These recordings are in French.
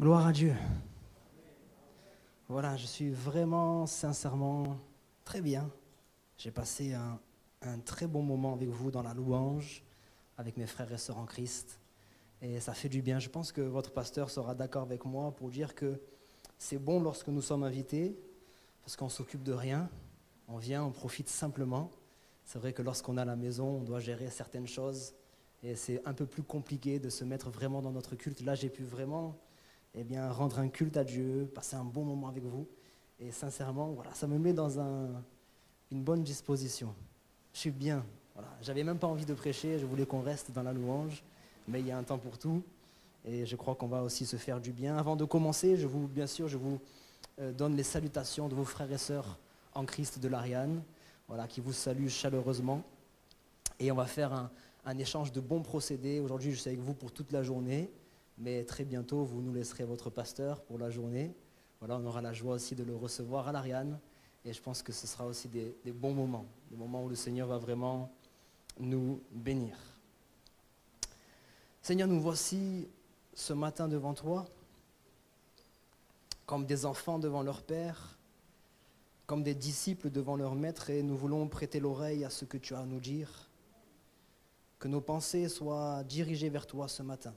Gloire à Dieu. Voilà, je suis vraiment, sincèrement, très bien. J'ai passé un très bon moment avec vous dans la louange, avec mes frères et sœurs en Christ. Et ça fait du bien. Je pense que votre pasteur sera d'accord avec moi pour dire que c'est bon lorsque nous sommes invités, parce qu'on ne s'occupe de rien. On vient, on profite simplement. C'est vrai que lorsqu'on est à la maison, on doit gérer certaines choses. Et c'est un peu plus compliqué de se mettre vraiment dans notre culte. Là, j'ai pu vraiment rendre un culte à Dieu, passer un bon moment avec vous. Et sincèrement, voilà, ça me met dans une bonne disposition. Je suis bien. Voilà. J'avais même pas envie de prêcher, je voulais qu'on reste dans la louange, mais il y a un temps pour tout. Et je crois qu'on va aussi se faire du bien. Avant de commencer, je vous donne les salutations de vos frères et sœurs en Christ de l'Ariane, voilà, qui vous saluent chaleureusement. Et on va faire un échange de bons procédés. Aujourd'hui, je suis avec vous pour toute la journée. Mais très bientôt, vous nous laisserez votre pasteur pour la journée. Voilà, on aura la joie aussi de le recevoir à l'Ariane. Et je pense que ce sera aussi des bons moments, des moments où le Seigneur va vraiment nous bénir. Seigneur, nous voici ce matin devant toi, comme des enfants devant leur Père, comme des disciples devant leur Maître, et nous voulons prêter l'oreille à ce que tu as à nous dire. Que nos pensées soient dirigées vers toi ce matin.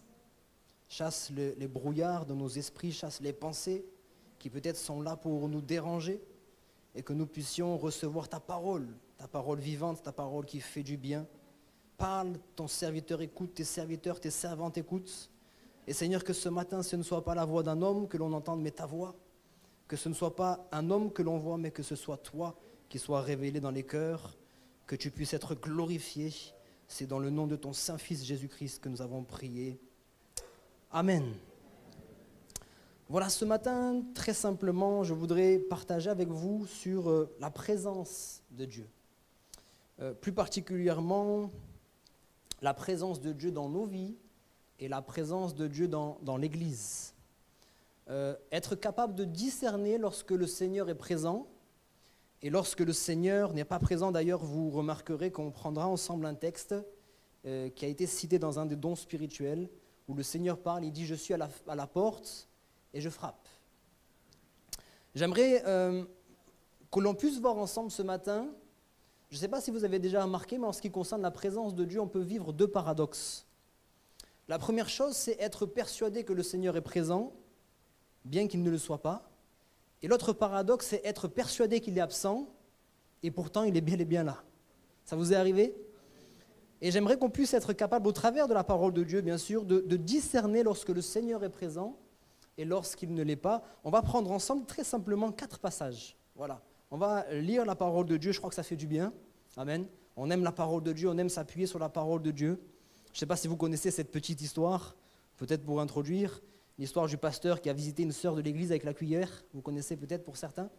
Chasse les brouillards de nos esprits, chasse les pensées qui peut-être sont là pour nous déranger, et que nous puissions recevoir ta parole vivante, ta parole qui fait du bien. Parle, ton serviteur écoute, tes serviteurs, tes servantes écoutent. Et Seigneur, que ce matin, ce ne soit pas la voix d'un homme que l'on entende, mais ta voix. Que ce ne soit pas un homme que l'on voit, mais que ce soit toi qui sois révélé dans les cœurs, que tu puisses être glorifié. C'est dans le nom de ton Saint-Fils Jésus-Christ que nous avons prié. Amen. Voilà, ce matin, très simplement, je voudrais partager avec vous sur la présence de Dieu. Plus particulièrement, la présence de Dieu dans nos vies et la présence de Dieu dans l'Église. Être capable de discerner lorsque le Seigneur est présent et lorsque le Seigneur n'est pas présent. D'ailleurs, vous remarquerez qu'on prendra ensemble un texte qui a été cité dans un des dons spirituels, où le Seigneur parle, il dit « Je suis à la porte et je frappe ». J'aimerais que l'on puisse voir ensemble ce matin, je ne sais pas si vous avez déjà remarqué, mais en ce qui concerne la présence de Dieu, on peut vivre deux paradoxes. La première chose, c'est être persuadé que le Seigneur est présent, bien qu'il ne le soit pas. Et l'autre paradoxe, c'est être persuadé qu'il est absent, et pourtant il est bel et bien là. Ça vous est arrivé ? Et j'aimerais qu'on puisse être capable, au travers de la parole de Dieu, bien sûr, de discerner lorsque le Seigneur est présent et lorsqu'il ne l'est pas. On va prendre ensemble très simplement 4 passages. Voilà. On va lire la parole de Dieu, je crois que ça fait du bien. Amen. On aime la parole de Dieu, on aime s'appuyer sur la parole de Dieu. Je ne sais pas si vous connaissez cette petite histoire, peut-être pour introduire, l'histoire du pasteur qui a visité une sœur de l'église avec la cuillère. Vous connaissez peut-être pour certains.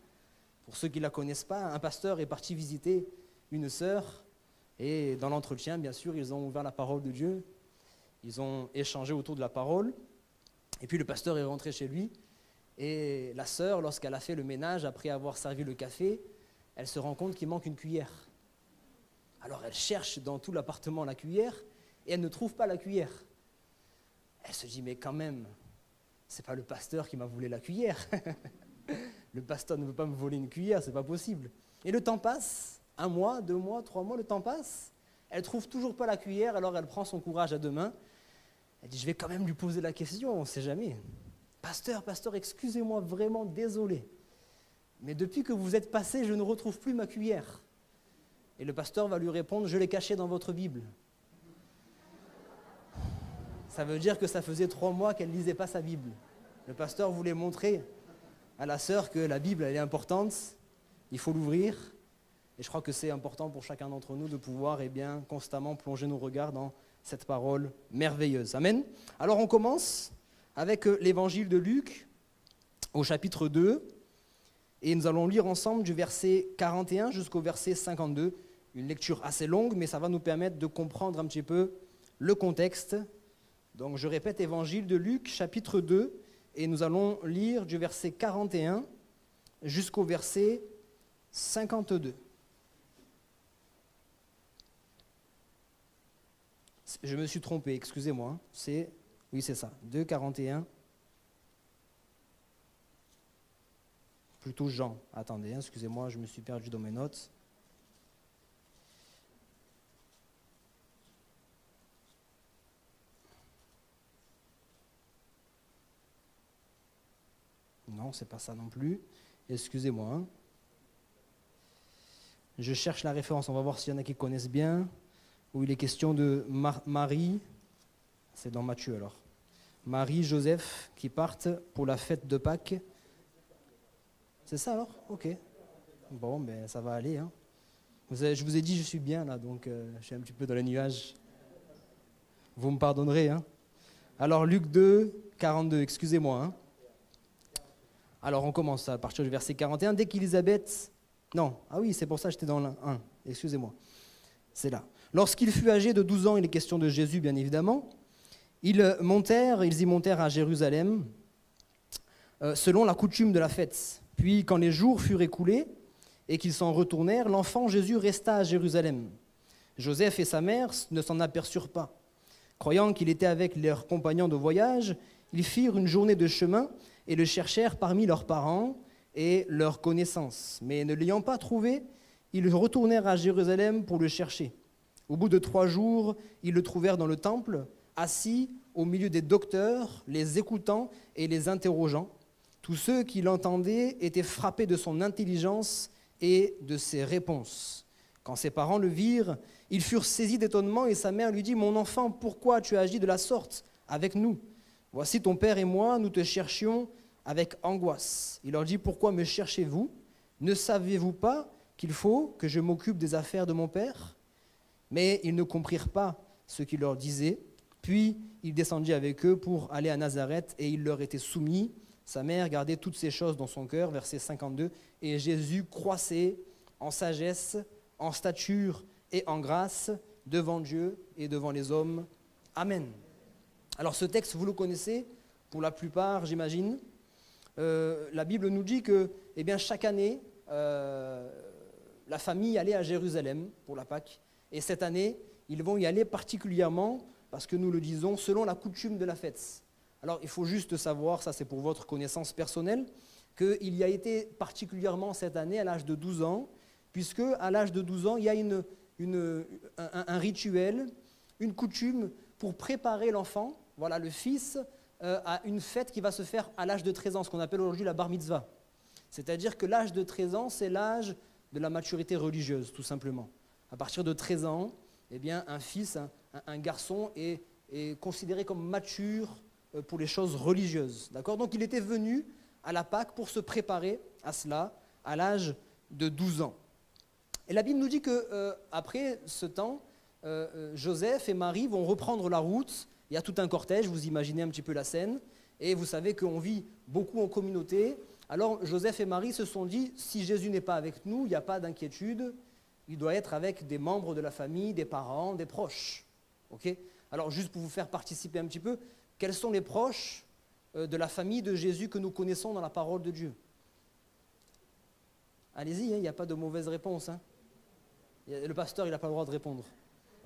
Pour ceux qui ne la connaissent pas, un pasteur est parti visiter une sœur. Et dans l'entretien, bien sûr, ils ont ouvert la parole de Dieu, ils ont échangé autour de la parole, et puis le pasteur est rentré chez lui, et la sœur, lorsqu'elle a fait le ménage, après avoir servi le café, elle se rend compte qu'il manque une cuillère. Alors elle cherche dans tout l'appartement la cuillère, et elle ne trouve pas la cuillère. Elle se dit, mais quand même, c'est pas le pasteur qui m'a volé la cuillère. Le pasteur ne veut pas me voler une cuillère, c'est pas possible. Et le temps passe. 1 mois, 2 mois, 3 mois, le temps passe. Elle ne trouve toujours pas la cuillère, alors elle prend son courage à 2 mains. Elle dit, je vais quand même lui poser la question, on ne sait jamais. Pasteur, excusez-moi, vraiment désolé. Mais depuis que vous êtes passé, je ne retrouve plus ma cuillère. Et le pasteur va lui répondre, je l'ai cachée dans votre Bible. Ça veut dire que ça faisait 3 mois qu'elle ne lisait pas sa Bible. Le pasteur voulait montrer à la sœur que la Bible, elle est importante, il faut l'ouvrir. Et je crois que c'est important pour chacun d'entre nous de pouvoir constamment plonger nos regards dans cette parole merveilleuse. Amen. Alors on commence avec l'évangile de Luc au chapitre 2 et nous allons lire ensemble du verset 41 jusqu'au verset 52. Une lecture assez longue, mais ça va nous permettre de comprendre un petit peu le contexte. Donc je répète, évangile de Luc chapitre 2 et nous allons lire du verset 41 jusqu'au verset 52. Je me suis trompé, excusez-moi. Oui, c'est ça, 2, 41 plutôt Jean. Attendez, hein, excusez-moi, je me suis perdu dans mes notes. Non, c'est pas ça non plus. Excusez-moi. Hein. Je cherche la référence, on va voir s'il y en a qui connaissent bien. Où il est question de Marie, c'est dans Matthieu alors. Marie, Joseph qui partent pour la fête de Pâques. C'est ça alors? Ok. Bon, ben ça va aller. Hein. Je vous ai dit, je suis bien là, donc je suis un petit peu dans les nuages. Vous me pardonnerez. Hein. Alors Luc 2, 42, excusez-moi. Hein. Alors on commence à partir du verset 41. Dès qu'Élisabeth... Non, ah oui, c'est pour ça que j'étais dans le 1. Excusez-moi. C'est là. Lorsqu'il fut âgé de 12 ans, il est question de Jésus, bien évidemment, ils y montèrent à Jérusalem, selon la coutume de la fête. Puis, quand les jours furent écoulés et qu'ils s'en retournèrent, l'enfant Jésus resta à Jérusalem. Joseph et sa mère ne s'en aperçurent pas. Croyant qu'il était avec leurs compagnons de voyage, ils firent une journée de chemin et le cherchèrent parmi leurs parents et leurs connaissances. Mais ne l'ayant pas trouvé, ils retournèrent à Jérusalem pour le chercher. Au bout de 3 jours, ils le trouvèrent dans le temple, assis au milieu des docteurs, les écoutant et les interrogeant. Tous ceux qui l'entendaient étaient frappés de son intelligence et de ses réponses. Quand ses parents le virent, ils furent saisis d'étonnement et sa mère lui dit « Mon enfant, pourquoi tu as agi de la sorte avec nous ? Voici ton père et moi, nous te cherchions avec angoisse. » Il leur dit « Pourquoi me cherchez-vous ? Ne savez-vous pas qu'il faut que je m'occupe des affaires de mon père ?» Mais ils ne comprirent pas ce qu'il leur disait. Puis il descendit avec eux pour aller à Nazareth et il leur était soumis. Sa mère gardait toutes ces choses dans son cœur, verset 52. Et Jésus croissait en sagesse, en stature et en grâce devant Dieu et devant les hommes. Amen. Alors ce texte, vous le connaissez pour la plupart, j'imagine. La Bible nous dit que chaque année, la famille allait à Jérusalem pour la Pâque. Et cette année, ils vont y aller particulièrement, parce que nous le disons, selon la coutume de la fête. Alors, il faut juste savoir, ça c'est pour votre connaissance personnelle, qu'il y a été particulièrement cette année à l'âge de 12 ans, puisque à l'âge de 12 ans, il y a un rituel, une coutume pour préparer l'enfant, voilà, le fils, à une fête qui va se faire à l'âge de 13 ans, ce qu'on appelle aujourd'hui la bar mitzvah. C'est-à-dire que l'âge de 13 ans, c'est l'âge de la maturité religieuse, tout simplement. À partir de 13 ans, un fils, un garçon est considéré comme mature pour les choses religieuses. D'accord ? Donc il était venu à la Pâque pour se préparer à cela à l'âge de 12 ans. Et la Bible nous dit qu'après ce temps, Joseph et Marie vont reprendre la route. Il y a tout un cortège, vous imaginez un petit peu la scène. Et vous savez qu'on vit beaucoup en communauté. Alors Joseph et Marie se sont dit, si Jésus n'est pas avec nous, il n'y a pas d'inquiétude. Il doit être avec des membres de la famille, des parents, des proches. Okay ? Alors, juste pour vous faire participer un petit peu, quels sont les proches de la famille de Jésus que nous connaissons dans la parole de Dieu? Allez-y, il n'y a pas de mauvaise réponse. Hein. Le pasteur, il n'a pas le droit de répondre.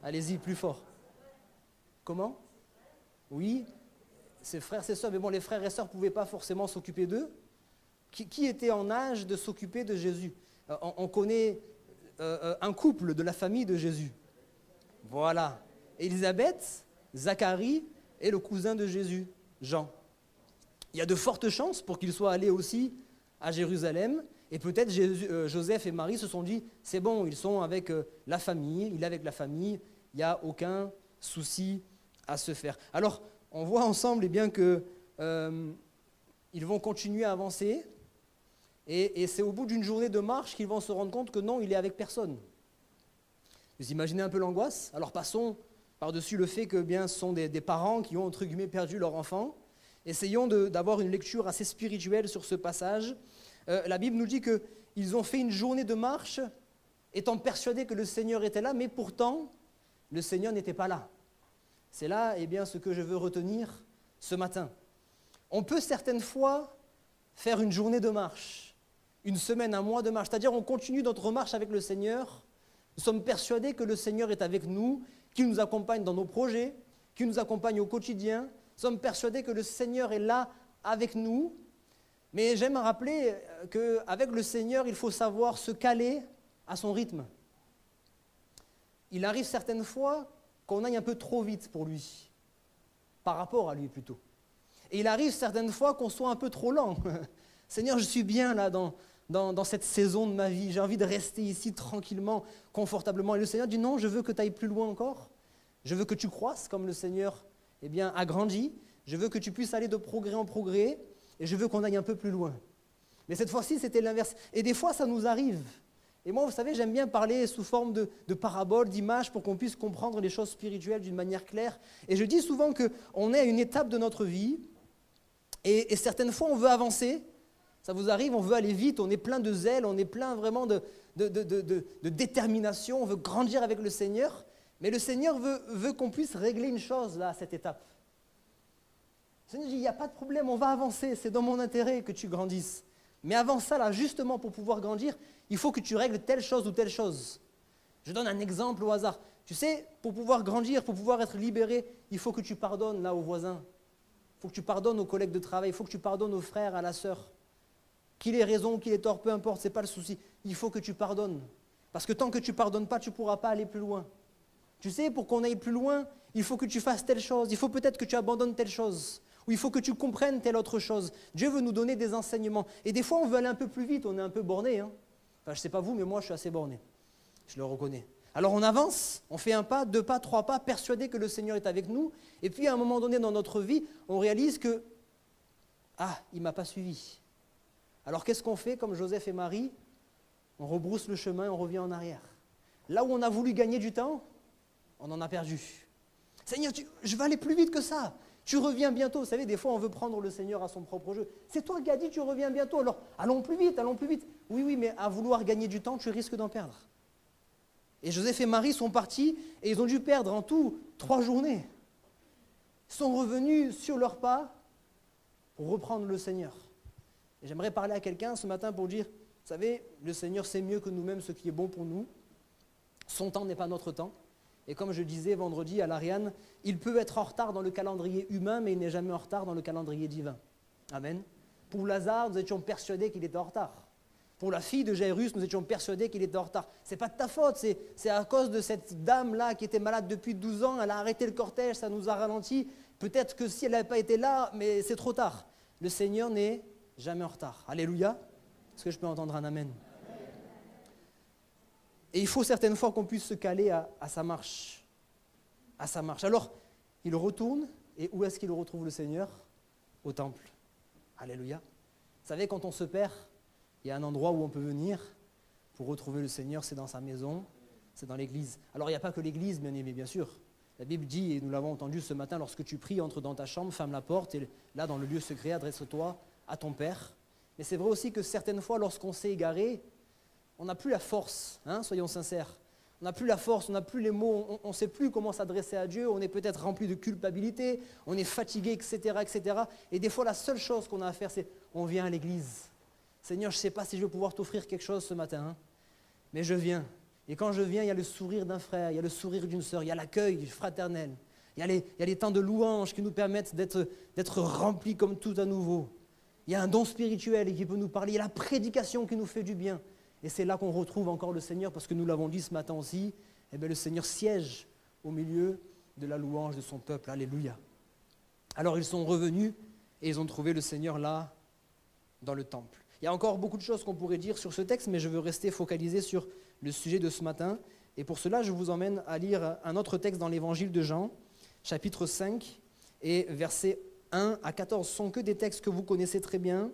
Allez-y, plus fort. Comment? Oui, ses frères, ses sœurs. Mais bon, les frères et sœurs ne pouvaient pas forcément s'occuper d'eux. Qui était en âge de s'occuper de Jésus? On connaît... un couple de la famille de Jésus. Voilà. Élisabeth, Zacharie et le cousin de Jésus, Jean. Il y a de fortes chances pour qu'ils soient allés aussi à Jérusalem. Et peut-être Joseph et Marie se sont dit, c'est bon, ils sont avec la famille, il est avec la famille, il n'y a aucun souci à se faire. Alors, on voit ensemble qu'ils vont continuer à avancer. Et c'est au bout d'une journée de marche qu'ils vont se rendre compte que non, il est avec personne. Vous imaginez un peu l'angoisse? Alors passons par-dessus le fait que ce sont des parents qui ont, entre guillemets, perdu leur enfant. Essayons d'avoir une lecture assez spirituelle sur ce passage. La Bible nous dit qu'ils ont fait une journée de marche, étant persuadés que le Seigneur était là, mais pourtant, le Seigneur n'était pas là. C'est là, ce que je veux retenir ce matin. On peut certaines fois faire une journée de marche, une semaine, un mois de marche, c'est-à-dire on continue notre marche avec le Seigneur, nous sommes persuadés que le Seigneur est avec nous, qu'il nous accompagne dans nos projets, qu'il nous accompagne au quotidien, nous sommes persuadés que le Seigneur est là avec nous, Mais j'aime rappeler qu'avec le Seigneur, il faut savoir se caler à son rythme. Il arrive certaines fois qu'on aille un peu trop vite pour lui, par rapport à lui plutôt. Et il arrive certaines fois qu'on soit un peu trop lent. Seigneur, je suis bien là dans cette saison de ma vie, j'ai envie de rester ici tranquillement, confortablement. Et le Seigneur dit non, je veux que tu ailles plus loin encore. Je veux que tu croisses comme le Seigneur a grandi. Je veux que tu puisses aller de progrès en progrès et je veux qu'on aille un peu plus loin. Mais cette fois-ci, c'était l'inverse. Et des fois, ça nous arrive. Et moi, vous savez, j'aime bien parler sous forme de paraboles, d'images pour qu'on puisse comprendre les choses spirituelles d'une manière claire. Et je dis souvent qu'on est à une étape de notre vie et certaines fois, on veut avancer. Ça vous arrive, on veut aller vite, on est plein de zèle, on est plein vraiment de détermination, on veut grandir avec le Seigneur. Mais le Seigneur veut qu'on puisse régler une chose là, à cette étape. Le Seigneur dit, il n'y a pas de problème, on va avancer, c'est dans mon intérêt que tu grandisses. Mais avant ça, là, justement, pour pouvoir grandir, il faut que tu règles telle chose ou telle chose. Je donne un exemple au hasard. Tu sais, pour pouvoir grandir, pour pouvoir être libéré, il faut que tu pardonnes là aux voisins. Il faut que tu pardonnes aux collègues de travail, il faut que tu pardonnes aux frères, à la sœur. Qu'il ait raison, qu'il ait tort, peu importe, ce n'est pas le souci. Il faut que tu pardonnes. Parce que tant que tu ne pardonnes pas, tu ne pourras pas aller plus loin. Tu sais, pour qu'on aille plus loin, il faut que tu fasses telle chose. Il faut peut-être que tu abandonnes telle chose. Ou il faut que tu comprennes telle autre chose. Dieu veut nous donner des enseignements. Et des fois, on veut aller un peu plus vite, on est un peu borné. Enfin, je ne sais pas vous, mais moi, je suis assez borné. Je le reconnais. Alors on avance, on fait un pas, 2 pas, 3 pas, persuadé que le Seigneur est avec nous. Et puis, à un moment donné dans notre vie, on réalise que « Ah, il ne m'a pas suivi ». Alors qu'est-ce qu'on fait comme Joseph et Marie? On rebrousse le chemin et on revient en arrière. Là où on a voulu gagner du temps, on en a perdu. Seigneur, je vais aller plus vite que ça. Tu reviens bientôt. Vous savez, des fois, on veut prendre le Seigneur à son propre jeu. C'est toi qui as dit, tu reviens bientôt. Alors, allons plus vite, allons plus vite. Oui, mais à vouloir gagner du temps, tu risques d'en perdre. Et Joseph et Marie sont partis et ils ont dû perdre en tout 3 journées. Ils sont revenus sur leurs pas pour reprendre le Seigneur. Et j'aimerais parler à quelqu'un ce matin pour dire, vous savez, le Seigneur sait mieux que nous-mêmes ce qui est bon pour nous. Son temps n'est pas notre temps. Et comme je disais vendredi à l'Ariane, il peut être en retard dans le calendrier humain, mais il n'est jamais en retard dans le calendrier divin. Amen. Pour Lazare, nous étions persuadés qu'il était en retard. Pour la fille de Jairus, nous étions persuadés qu'il était en retard. Ce n'est pas de ta faute, c'est à cause de cette dame-là qui était malade depuis 12 ans, elle a arrêté le cortège, ça nous a ralenti. Peut-être que si elle n'avait pas été là, mais c'est trop tard. Le Seigneur n'est jamais en retard. Alléluia. Est-ce que je peux entendre un amen? Et il faut certaines fois qu'on puisse se caler à sa marche. À sa marche. Alors, il retourne, et où est-ce qu'il retrouve le Seigneur? Au temple. Alléluia. Vous savez, quand on se perd, il y a un endroit où on peut venir pour retrouver le Seigneur, c'est dans sa maison, c'est dans l'église. Alors, il n'y a pas que l'église, bien aimé, bien sûr. La Bible dit, et nous l'avons entendu ce matin, lorsque tu pries, entre dans ta chambre, ferme la porte, et là, dans le lieu secret, adresse-toi à ton Père. Mais c'est vrai aussi que certaines fois, lorsqu'on s'est égaré, on n'a plus la force, soyons sincères. On n'a plus la force, on n'a plus les mots, on ne sait plus comment s'adresser à Dieu, on est peut-être rempli de culpabilité, on est fatigué, etc., etc. Et des fois, la seule chose qu'on a à faire, c'est on vient à l'église. Seigneur, je ne sais pas si je vais pouvoir t'offrir quelque chose ce matin, mais je viens. Et quand je viens, il y a le sourire d'un frère, il y a le sourire d'une sœur, il y a l'accueil fraternel, il y a les temps de louange qui nous permettent d'être remplis comme tout à nouveau. Il y a un don spirituel qui peut nous parler, il y a la prédication qui nous fait du bien. Et c'est là qu'on retrouve encore le Seigneur, parce que nous l'avons dit ce matin aussi, le Seigneur siège au milieu de la louange de son peuple. Alléluia. Alors ils sont revenus et ils ont trouvé le Seigneur là, dans le temple. Il y a encore beaucoup de choses qu'on pourrait dire sur ce texte, mais je veux rester focalisé sur le sujet de ce matin. Et pour cela, je vous emmène à lire un autre texte dans l'évangile de Jean, chapitre 5, et versets 1 à 14. Ce ne sont que des textes que vous connaissez très bien.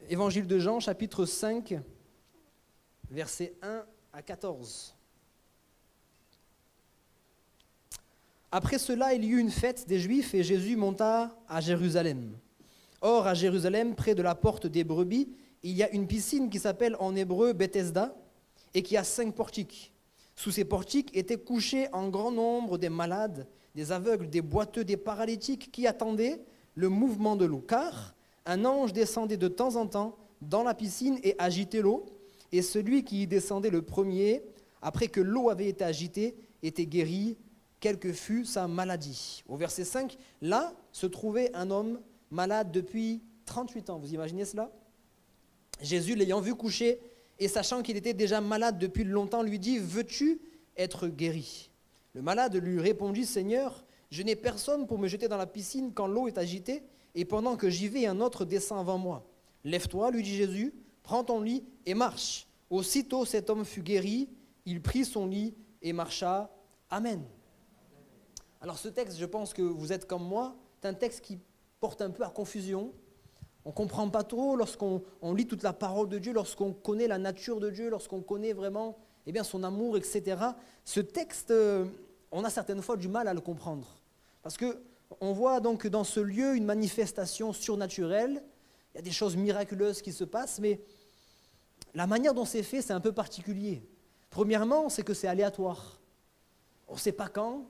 Évangile de Jean, chapitre 5, versets 1 à 14. Après cela, il y eut une fête des Juifs et Jésus monta à Jérusalem. Or, à Jérusalem, près de la porte des brebis, il y a une piscine qui s'appelle en hébreu Bethesda et qui a 5 portiques. Sous ces portiques étaient couchés en grand nombre des malades, des aveugles, des boiteux, des paralytiques qui attendaient le mouvement de l'eau. Car un ange descendait de temps en temps dans la piscine et agitait l'eau, et celui qui y descendait le premier, après que l'eau avait été agitée, était guéri, quelle que fût sa maladie. Au verset 5, là se trouvait un homme malade depuis 38 ans, vous imaginez cela? Jésus, l'ayant vu coucher et sachant qu'il était déjà malade depuis longtemps, lui dit, « Veux-tu être guéri ?» Le malade lui répondit, « Seigneur, je n'ai personne pour me jeter dans la piscine quand l'eau est agitée, et pendant que j'y vais, un autre descend avant moi. Lève-toi, lui dit Jésus, prends ton lit et marche. » Aussitôt cet homme fut guéri, il prit son lit et marcha. Amen. Alors ce texte, je pense que vous êtes comme moi, c'est un texte qui porte un peu à confusion. On ne comprend pas trop lorsqu'on lit toute la parole de Dieu, lorsqu'on connaît la nature de Dieu, lorsqu'on connaît vraiment son amour, etc. Ce texte, on a certaines fois du mal à le comprendre. Parce qu'on voit donc dans ce lieu une manifestation surnaturelle, il y a des choses miraculeuses qui se passent, mais la manière dont c'est fait, c'est un peu particulier. Premièrement, c'est que c'est aléatoire. On ne sait pas quand,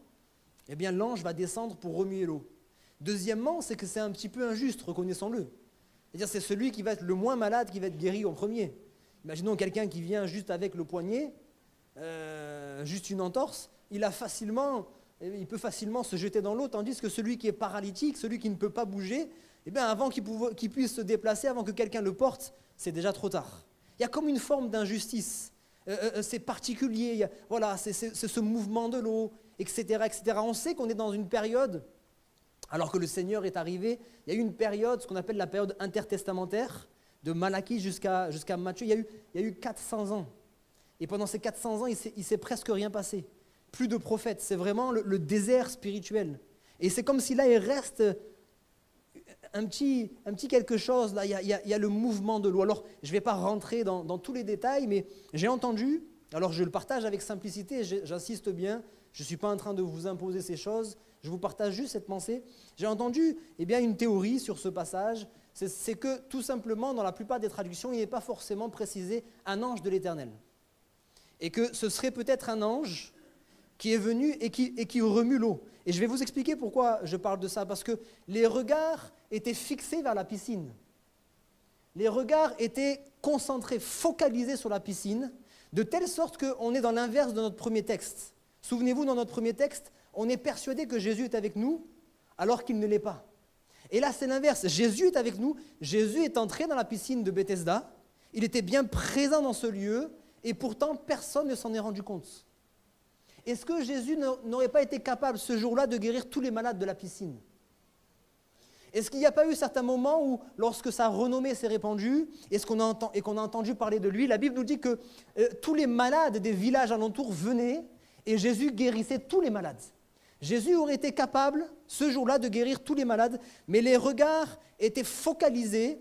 l'ange va descendre pour remuer l'eau. Deuxièmement, c'est que c'est un petit peu injuste, reconnaissons-le. C'est-à-dire c'est celui qui va être le moins malade qui va être guéri en premier. Imaginons quelqu'un qui vient juste avec le poignet, juste une entorse, il peut facilement se jeter dans l'eau, tandis que celui qui est paralytique, celui qui ne peut pas bouger, avant qu'il puisse se déplacer, avant que quelqu'un le porte, c'est déjà trop tard. Il y a comme une forme d'injustice. C'est particulier, c'est ce mouvement de l'eau, etc., etc. On sait qu'on est dans une période, alors que le Seigneur est arrivé, il y a eu une période, ce qu'on appelle la période intertestamentaire, de Malachie jusqu'à Matthieu, il y a eu 400 ans. Et pendant ces 400 ans, il ne s'est presque rien passé. Plus de prophètes, c'est vraiment le désert spirituel. Et c'est comme si là, il reste un petit quelque chose, là, il y a le mouvement de l'eau. Alors, je ne vais pas rentrer dans tous les détails, mais j'ai entendu, alors je le partage avec simplicité, j'insiste bien, je ne suis pas en train de vous imposer ces choses, je vous partage juste cette pensée. J'ai entendu une théorie sur ce passage, c'est que tout simplement, dans la plupart des traductions, il n'est pas forcément précisé un ange de l'Éternel. Et que ce serait peut-être un ange qui est venu et qui remue l'eau. Et je vais vous expliquer pourquoi je parle de ça, parce que les regards étaient fixés vers la piscine. Les regards étaient concentrés, focalisés sur la piscine, de telle sorte qu'on est dans l'inverse de notre premier texte. Souvenez-vous, dans notre premier texte, on est persuadé que Jésus est avec nous, alors qu'il ne l'est pas. Et là, c'est l'inverse. Jésus est avec nous, Jésus est entré dans la piscine de Bethesda, il était bien présent dans ce lieu, et pourtant, personne ne s'en est rendu compte. Est-ce que Jésus n'aurait pas été capable ce jour-là de guérir tous les malades de la piscine? Est-ce qu'il n'y a pas eu certains moments où, lorsque sa renommée s'est répandue, et qu'on a entendu parler de lui, la Bible nous dit que tous les malades des villages alentours venaient et Jésus guérissait tous les malades. Jésus aurait été capable, ce jour-là, de guérir tous les malades, mais les regards étaient focalisés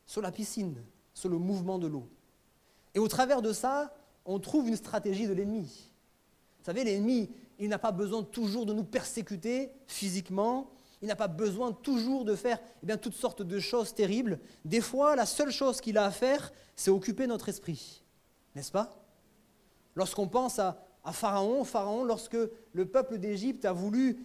sur la piscine, sur le mouvement de l'eau. Et au travers de ça, on trouve une stratégie de l'ennemi. Vous savez, l'ennemi, il n'a pas besoin toujours de nous persécuter physiquement, il n'a pas besoin toujours de faire toutes sortes de choses terribles. Des fois, la seule chose qu'il a à faire, c'est occuper notre esprit. N'est-ce pas? Lorsqu'on pense à Pharaon, lorsque le peuple d'Égypte a voulu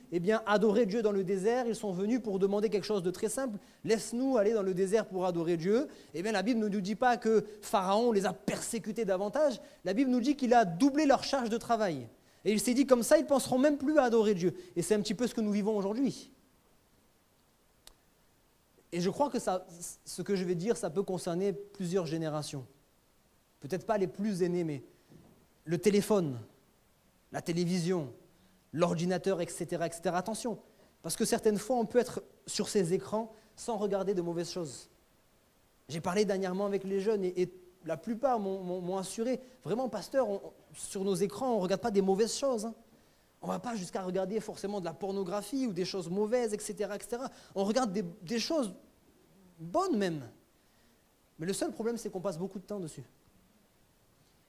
adorer Dieu dans le désert, ils sont venus pour demander quelque chose de très simple. Laisse-nous aller dans le désert pour adorer Dieu. La Bible ne nous dit pas que Pharaon les a persécutés davantage. La Bible nous dit qu'il a doublé leur charge de travail. Et il s'est dit comme ça, ils ne penseront même plus à adorer Dieu. Et c'est un petit peu ce que nous vivons aujourd'hui. Et je crois que ce que je vais dire, ça peut concerner plusieurs générations. Peut-être pas les plus aînés, mais le téléphone, la télévision, l'ordinateur, etc., etc. Attention, parce que certaines fois, on peut être sur ces écrans sans regarder de mauvaises choses. J'ai parlé dernièrement avec les jeunes et la plupart m'ont assuré, vraiment, pasteur, sur nos écrans, on ne regarde pas des mauvaises choses. Hein. On ne va pas jusqu'à regarder forcément de la pornographie ou des choses mauvaises, etc., etc. On regarde des choses bonnes même. Mais le seul problème, c'est qu'on passe beaucoup de temps dessus.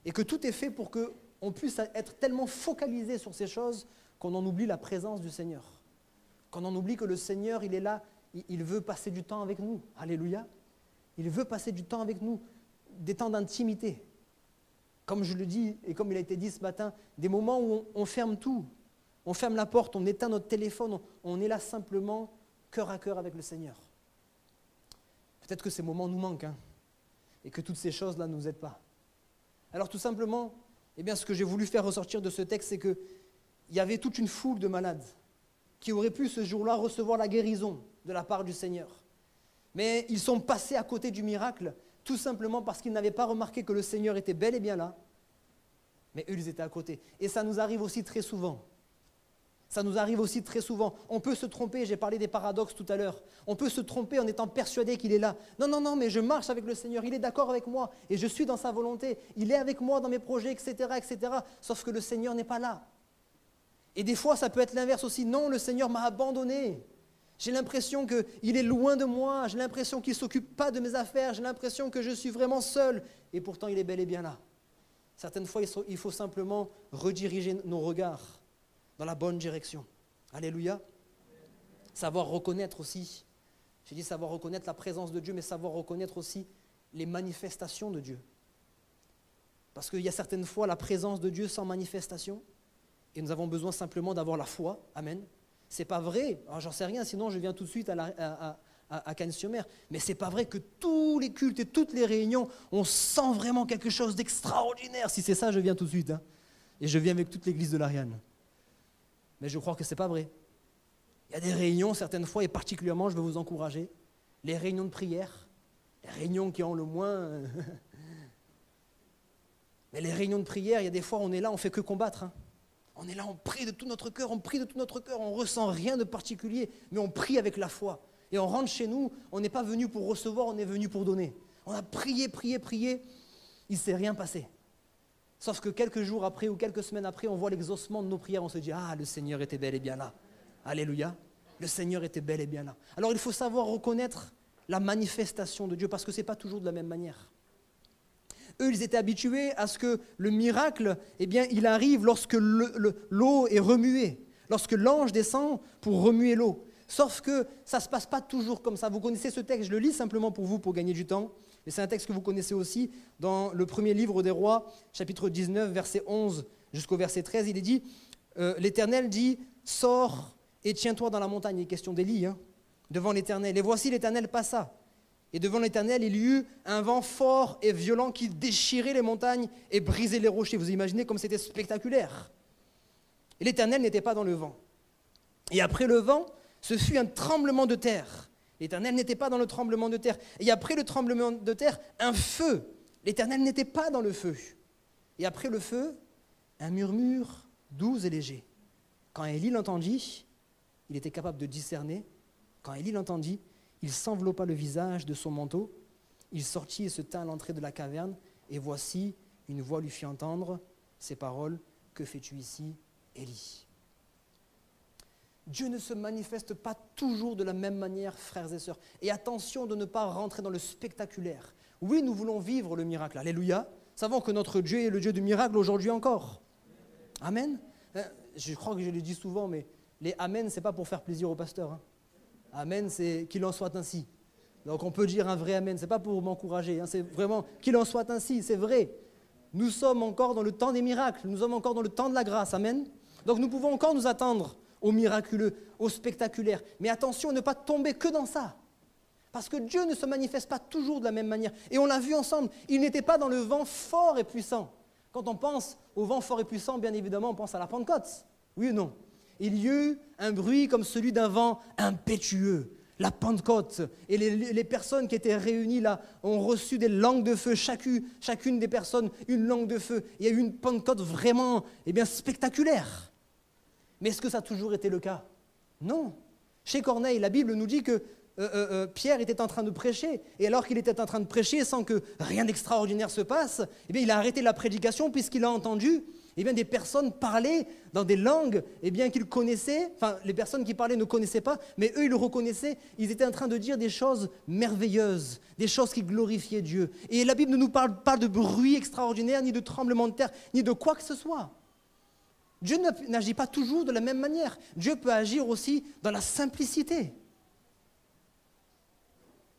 Et que tout est fait pour qu'on puisse être tellement focalisé sur ces choses qu'on en oublie la présence du Seigneur. Qu'on en oublie que le Seigneur, il est là, il veut passer du temps avec nous. Alléluia. Il veut passer du temps avec nous, des temps d'intimité. Comme je le dis, et comme il a été dit ce matin, des moments où on ferme tout. On ferme la porte, on éteint notre téléphone, on est là simplement, cœur à cœur avec le Seigneur. Peut-être que ces moments nous manquent, et que toutes ces choses-là ne nous aident pas. Alors tout simplement, ce que j'ai voulu faire ressortir de ce texte, c'est qu'il y avait toute une foule de malades qui auraient pu ce jour-là recevoir la guérison de la part du Seigneur. Mais ils sont passés à côté du miracle, tout simplement parce qu'ils n'avaient pas remarqué que le Seigneur était bel et bien là. Mais eux, ils étaient à côté. Et ça nous arrive aussi très souvent. Ça nous arrive aussi très souvent. On peut se tromper, j'ai parlé des paradoxes tout à l'heure. On peut se tromper en étant persuadé qu'il est là. Non, non, non, mais je marche avec le Seigneur, il est d'accord avec moi et je suis dans sa volonté. Il est avec moi dans mes projets, etc., etc. Sauf que le Seigneur n'est pas là. Et des fois, ça peut être l'inverse aussi. Non, le Seigneur m'a abandonné. J'ai l'impression qu'il est loin de moi. J'ai l'impression qu'il ne s'occupe pas de mes affaires. J'ai l'impression que je suis vraiment seul. Et pourtant, il est bel et bien là. Certaines fois, il faut simplement rediriger nos regards dans la bonne direction. Alléluia. Savoir reconnaître aussi, j'ai dit savoir reconnaître la présence de Dieu, mais savoir reconnaître aussi les manifestations de Dieu. Parce qu'il y a certaines fois la présence de Dieu sans manifestation, et nous avons besoin simplement d'avoir la foi. Amen. C'est pas vrai, alors j'en sais rien, sinon je viens tout de suite à Cannes-sur-Mer, mais c'est pas vrai que tous les cultes et toutes les réunions, on sent vraiment quelque chose d'extraordinaire. Si c'est ça, je viens tout de suite. Hein. Et je viens avec toute l'église de l'Ariane. Mais je crois que ce n'est pas vrai. Il y a des réunions, certaines fois, et particulièrement, je veux vous encourager, les réunions de prière, les réunions qui ont le moins... Mais les réunions de prière, il y a des fois, on est là, on ne fait que combattre. Hein. On est là, on prie de tout notre cœur, on prie de tout notre cœur, on ne ressent rien de particulier, mais on prie avec la foi. Et on rentre chez nous, on n'est pas venu pour recevoir, on est venu pour donner. On a prié, prié, prié, il ne s'est rien passé. Sauf que quelques jours après ou quelques semaines après, on voit l'exaucement de nos prières, on se dit « Ah, le Seigneur était bel et bien là. » Alléluia. Le Seigneur était bel et bien là. Alors il faut savoir reconnaître la manifestation de Dieu, parce que ce n'est pas toujours de la même manière. Eux, ils étaient habitués à ce que le miracle, eh bien, il arrive lorsque l'eau est remuée, lorsque l'ange descend pour remuer l'eau. Sauf que ça ne se passe pas toujours comme ça. Vous connaissez ce texte, je le lis simplement pour vous, pour gagner du temps. Mais c'est un texte que vous connaissez aussi dans le premier livre des Rois, chapitre 19, verset 11 jusqu'au verset 13. Il est dit, l'Éternel dit, « Sors et tiens-toi dans la montagne ». Il est question d'Élie, hein, devant l'Éternel. Et voici l'Éternel passa. Et devant l'Éternel, il y eut un vent fort et violent qui déchirait les montagnes et brisait les rochers. Vous imaginez comme c'était spectaculaire. Et l'Éternel n'était pas dans le vent. Et après le vent, ce fut un tremblement de terre. L'Éternel n'était pas dans le tremblement de terre. Et après le tremblement de terre, un feu. L'Éternel n'était pas dans le feu. Et après le feu, un murmure doux et léger. Quand Élie l'entendit, il était capable de discerner. Quand Élie l'entendit, il s'enveloppa le visage de son manteau. Il sortit et se tint à l'entrée de la caverne. Et voici, une voix lui fit entendre ces paroles. « Que fais-tu ici, Élie ?» Dieu ne se manifeste pas toujours de la même manière, frères et sœurs. Et attention de ne pas rentrer dans le spectaculaire. Oui, nous voulons vivre le miracle. Alléluia. Savons que notre Dieu est le Dieu du miracle aujourd'hui encore. Amen. Je crois que je le dis souvent, mais les amen, ce n'est pas pour faire plaisir au pasteur. Hein. Amen, c'est qu'il en soit ainsi. Donc on peut dire un vrai amen, ce n'est pas pour m'encourager. Hein, c'est vraiment qu'il en soit ainsi, c'est vrai. Nous sommes encore dans le temps des miracles. Nous sommes encore dans le temps de la grâce. Amen. Donc nous pouvons encore nous attendre au miraculeux, au spectaculaire. Mais attention à ne pas tomber que dans ça. Parce que Dieu ne se manifeste pas toujours de la même manière. Et on l'a vu ensemble, il n'était pas dans le vent fort et puissant. Quand on pense au vent fort et puissant, bien évidemment, on pense à la Pentecôte. Oui ou non? Il y eut un bruit comme celui d'un vent impétueux. La Pentecôte. Et les personnes qui étaient réunies là ont reçu des langues de feu. Chacune des personnes, une langue de feu. Il y a eu une Pentecôte vraiment spectaculaire. Mais est-ce que ça a toujours été le cas? Non. Chez Corneille, la Bible nous dit que Pierre était en train de prêcher, et alors qu'il était en train de prêcher sans que rien d'extraordinaire se passe, il a arrêté la prédication puisqu'il a entendu des personnes parler dans des langues qu'ils connaissaient, enfin les personnes qui parlaient ne connaissaient pas, mais eux ils le reconnaissaient, ils étaient en train de dire des choses merveilleuses, des choses qui glorifiaient Dieu. Et la Bible ne nous parle pas de bruit extraordinaire, ni de tremblement de terre, ni de quoi que ce soit. Dieu n'agit pas toujours de la même manière. Dieu peut agir aussi dans la simplicité.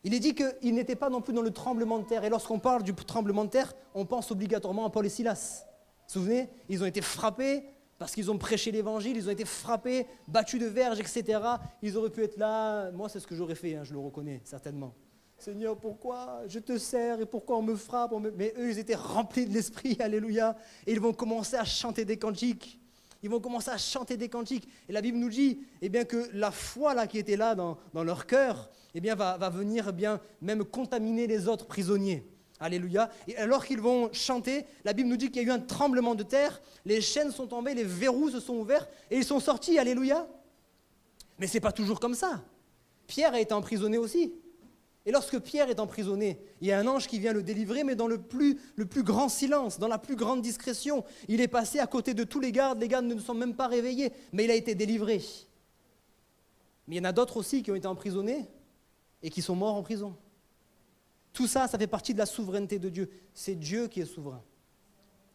Il est dit qu'il n'était pas non plus dans le tremblement de terre. Et lorsqu'on parle du tremblement de terre, on pense obligatoirement à Paul et Silas. Vous vous souvenez? Ils ont été frappés parce qu'ils ont prêché l'évangile, ils ont été frappés, battus de verges, etc. Ils auraient pu être là. Moi, c'est ce que j'aurais fait, je le reconnais certainement. Seigneur, pourquoi je te sers et pourquoi on me frappe? Mais eux, ils étaient remplis de l'esprit, alléluia. Et ils vont commencer à chanter des cantiques. ils vont commencer à chanter des cantiques. Et la Bible nous dit eh bien, que la foi là, qui était là dans leur cœur eh bien, va venir eh bien, même contaminer les autres prisonniers. Alléluia. Et alors qu'ils vont chanter, la Bible nous dit qu'il y a eu un tremblement de terre, les chaînes sont tombées, les verrous se sont ouverts et ils sont sortis. Alléluia. Mais ce n'est pas toujours comme ça. Pierre a été emprisonné aussi. Et lorsque Pierre est emprisonné, il y a un ange qui vient le délivrer, mais dans le plus grand silence, dans la plus grande discrétion. Il est passé à côté de tous les gardes ne sont même pas réveillés, mais il a été délivré. Mais il y en a d'autres aussi qui ont été emprisonnés et qui sont morts en prison. Tout ça, ça fait partie de la souveraineté de Dieu. C'est Dieu qui est souverain.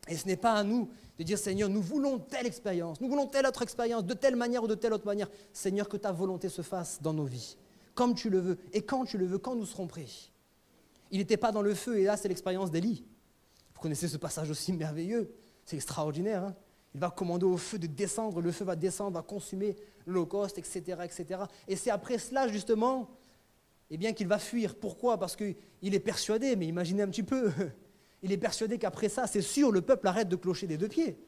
Et ce n'est pas à nous de dire, Seigneur, nous voulons telle expérience, nous voulons telle autre expérience, de telle manière ou de telle autre manière. Seigneur, que ta volonté se fasse dans nos vies, comme tu le veux, et quand tu le veux, quand nous serons prêts. Il n'était pas dans le feu, et là, c'est l'expérience d'Élie. Vous connaissez ce passage aussi merveilleux, c'est extraordinaire. Hein? Il va commander au feu de descendre, le feu va descendre, va consumer l'holocauste, etc., etc. Et c'est après cela, justement, eh bien, qu'il va fuir. Pourquoi? Parce qu'il est persuadé, mais imaginez un petit peu, il est persuadé qu'après ça, c'est sûr, le peuple arrête de clocher des deux pieds.